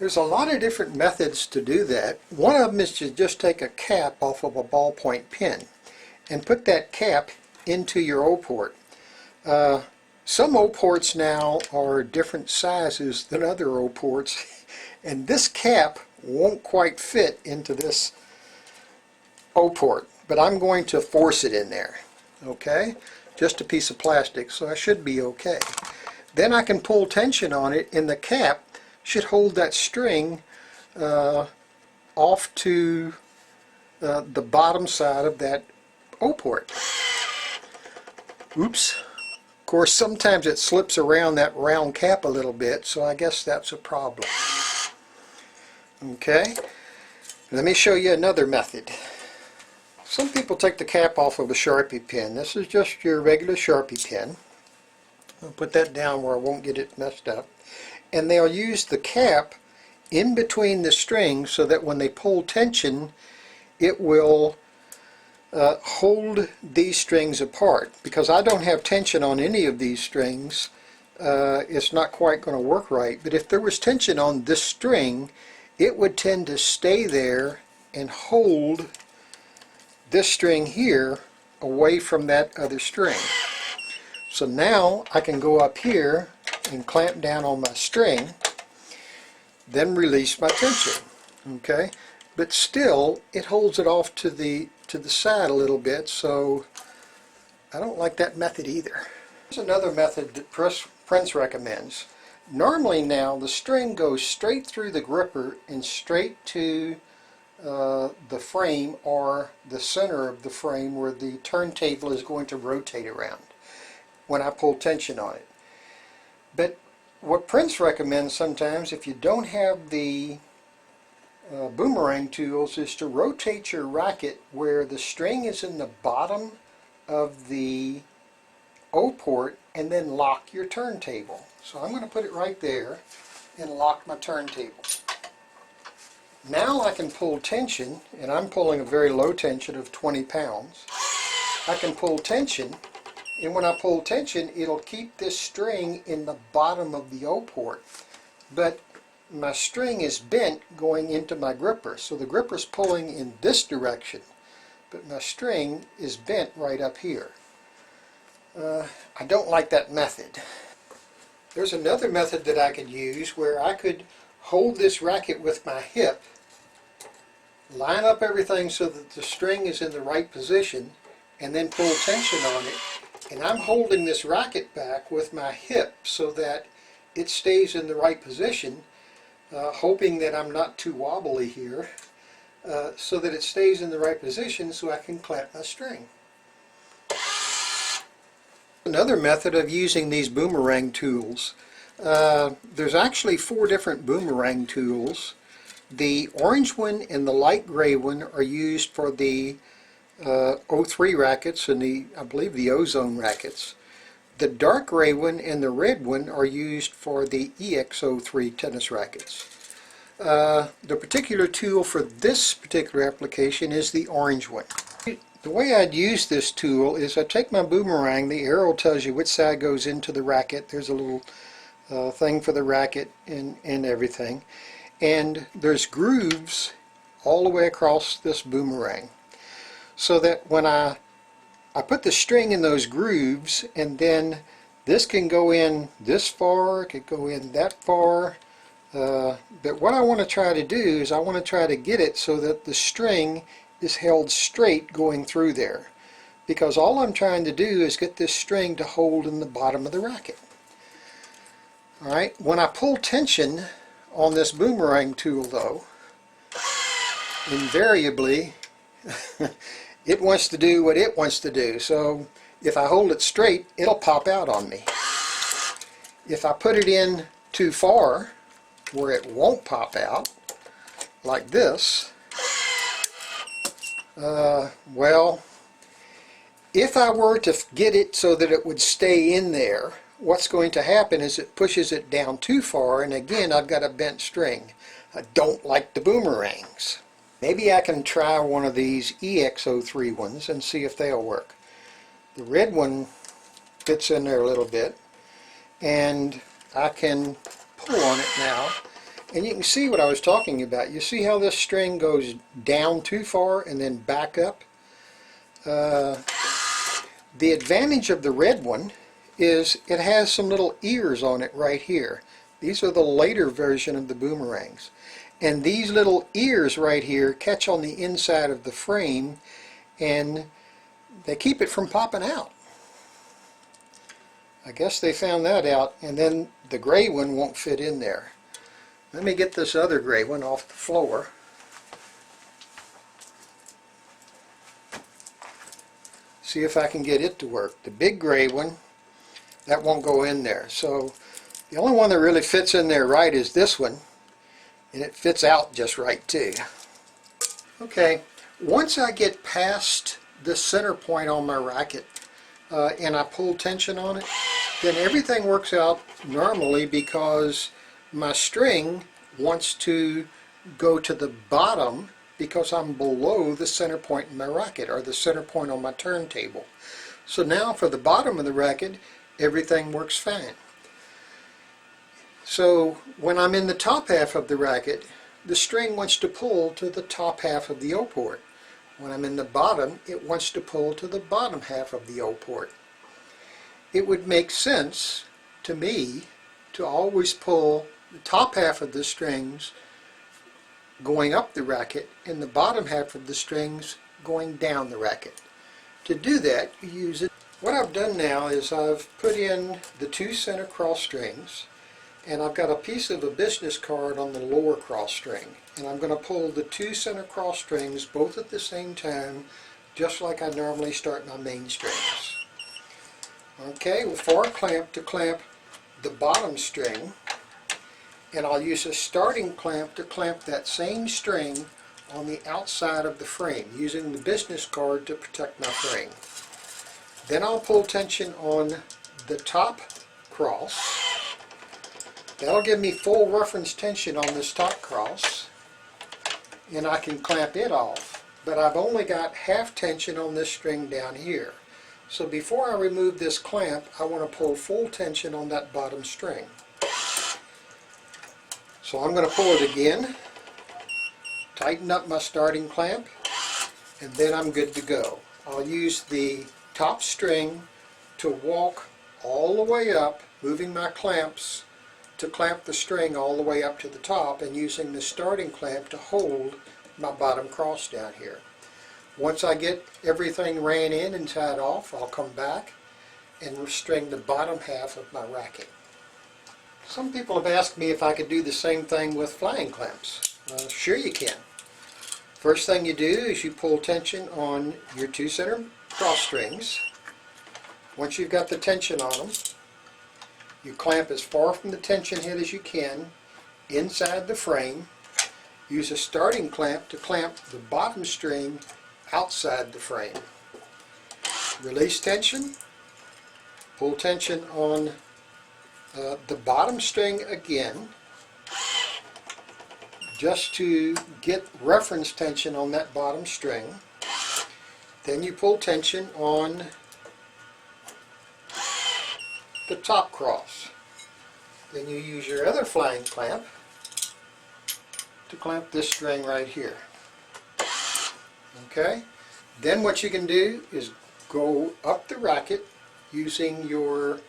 There's a lot of different methods to do that. One of them is to just take a cap off of a ballpoint pen and put that cap into your O-port. Some O-ports now are different sizes than other O-ports, and this cap won't quite fit into this O-port, but I'm going to force it in there. Okay? Just a piece of plastic, so I should be okay. Then I can pull tension on it, and the cap should hold that string off to the bottom side of that O-port. Oops. Of course, sometimes it slips around that round cap a little bit, so I guess that's a problem. Okay, let me show you another method. Some people take the cap off of a Sharpie pen. This is just your regular Sharpie pen. I'll put that down where I won't get it messed up. And they'll use the cap in between the strings so that when they pull tension, it will hold these strings apart. Because I don't have tension on any of these strings, it's not quite going to work right. But if there was tension on this string, it would tend to stay there and hold this string here away from that other string. So now I can go up here and clamp down on my string, then release my tension. Okay, but still it holds it off to the side a little bit, so I don't like that method either. There's another method that Prince recommends. Normally now the string goes straight through the gripper and straight to the frame or the center of the frame where the turntable is going to rotate around when I pull tension on it. But what Prince recommends sometimes, if you don't have the Boomerang tools, is to rotate your racket where the string is in the bottom of the O-port and then lock your turntable. So I'm going to put it right there and lock my turntable. Now I can pull tension, and I'm pulling a very low tension of 20 pounds. I can pull tension, and when I pull tension, it'll keep this string in the bottom of the O-port. But my string is bent going into my gripper, so the gripper's pulling in this direction, but my string is bent right up here. I don't like that method. There's another method that I could use where I could hold this racket with my hip, line up everything so that the string is in the right position, and then pull tension on it. And I'm holding this racket back with my hip so that it stays in the right position, hoping that I'm not too wobbly here, so that it stays in the right position so I can clamp my string. Another method of using these Boomerang tools. There's actually 4 different Boomerang tools. The orange one and the light gray one are used for the O3 rackets and I believe the ozone rackets. The dark gray one and the red one are used for the EX03 tennis rackets. The particular tool for this particular application is the orange one. The way I'd use this tool is I take my boomerang, the arrow tells you which side goes into the racket. There's a little thing for the racket and everything. And there's grooves all the way across this boomerang. So that when I put the string in those grooves, and then this can go in this far, it could go in that far. But what I want to try to do is I want to try to get it so that the string is held straight going through there, because all I'm trying to do is get this string to hold in the bottom of the racket. Alright, when I pull tension on this boomerang tool though, invariably it wants to do what it wants to do. So if I hold it straight, it'll pop out on me. If I put it in too far where it won't pop out, like this, well, if I were to get it so that it would stay in there, what's going to happen is it pushes it down too far, and again I've got a bent string. I don't like the boomerangs. Maybe I can try one of these EX03 ones and see if they'll work. The red one fits in there a little bit, and I can pull on it now, And you can see what I was talking about. You see how this string goes down too far and then back up? The advantage of the red one is it has some little ears on it right here. These are the later version of the Boomerangs. And these little ears right here catch on the inside of the frame and they keep it from popping out. I guess they found that out, and then the gray one won't fit in there. Let me get this other gray one off the floor. See if I can get it to work. The big gray one, that won't go in there. So the only one that really fits in there right is this one, and it fits out just right too. Okay, once I get past the center point on my racket and I pull tension on it, then everything works out normally because my string wants to go to the bottom because I'm below the center point in my racket, or the center point on my turntable. So now for the bottom of the racket, everything works fine. So when I'm in the top half of the racket, the string wants to pull to the top half of the O port. When I'm in the bottom, it wants to pull to the bottom half of the O port. It would make sense to me to always pull the top half of the strings going up the racket and the bottom half of the strings going down the racket. To do that, you use it. What I've done now is I've put in the 2 center cross strings, and I've got a piece of a business card on the lower cross string, and I'm going to pull the 2 center cross strings both at the same time, just like I normally start my main strings. Okay, with for a clamp to clamp the bottom string, and I'll use a starting clamp to clamp that same string on the outside of the frame, using the business card to protect my frame. Then I'll pull tension on the top cross. That'll give me full reference tension on this top cross, and I can clamp it off, but I've only got half tension on this string down here. So before I remove this clamp, I want to pull full tension on that bottom string. So I'm going to pull it again, tighten up my starting clamp, and then I'm good to go. I'll use the top string to walk all the way up, moving my clamps to clamp the string all the way up to the top, and using the starting clamp to hold my bottom cross down here. Once I get everything ran in and tied off, I'll come back and string the bottom half of my racket. Some people have asked me if I could do the same thing with flying clamps. Sure you can. First thing you do is you pull tension on your 2 center cross strings. Once you've got the tension on them, you clamp as far from the tension head as you can inside the frame. Use a starting clamp to clamp the bottom string outside the frame. Release tension, pull tension on the bottom string again, just to get reference tension on that bottom string. Then you pull tension on the top cross. Then you use your other flying clamp to clamp this string right here. Okay? Then what you can do is go up the racket using your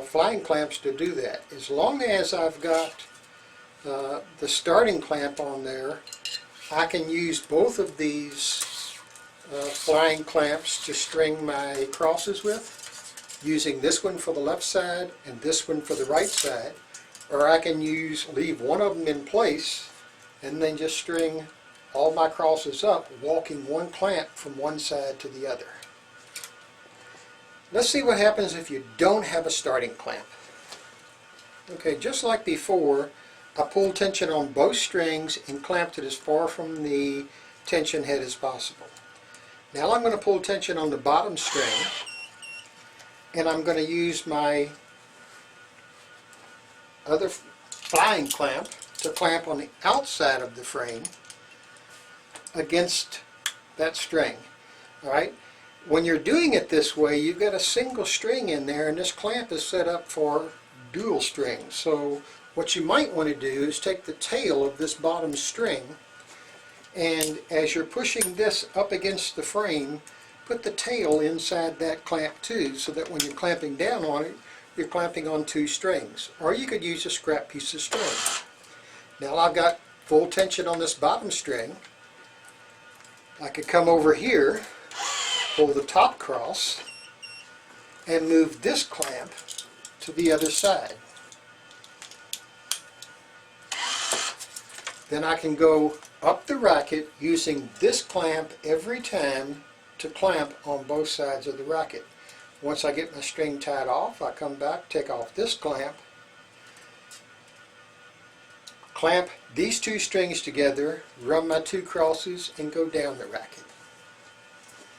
flying clamps to do that. As long as I've got the starting clamp on there, I can use both of these flying clamps to string my crosses with, using this one for the left side and this one for the right side, or I can leave one of them in place and then just string all my crosses up, walking one clamp from one side to the other. Let's see what happens if you don't have a starting clamp. Okay, just like before, I pulled tension on both strings and clamped it as far from the tension head as possible. Now I'm going to pull tension on the bottom string, and I'm going to use my other flying clamp to clamp on the outside of the frame against that string. All right? When you're doing it this way, you've got a single string in there, and this clamp is set up for dual strings. So What you might want to do is take the tail of this bottom string, and as you're pushing this up against the frame, put the tail inside that clamp too, so that when you're clamping down on it, you're clamping on 2 strings. Or you could use a scrap piece of string. Now I've got full tension on this bottom string. I could come over here, pull the top cross, and move this clamp to the other side. Then I can go up the racket using this clamp every time to clamp on both sides of the racket. Once I get my string tied off, I come back, take off this clamp, clamp these 2 strings together, run my 2 crosses, and go down the racket.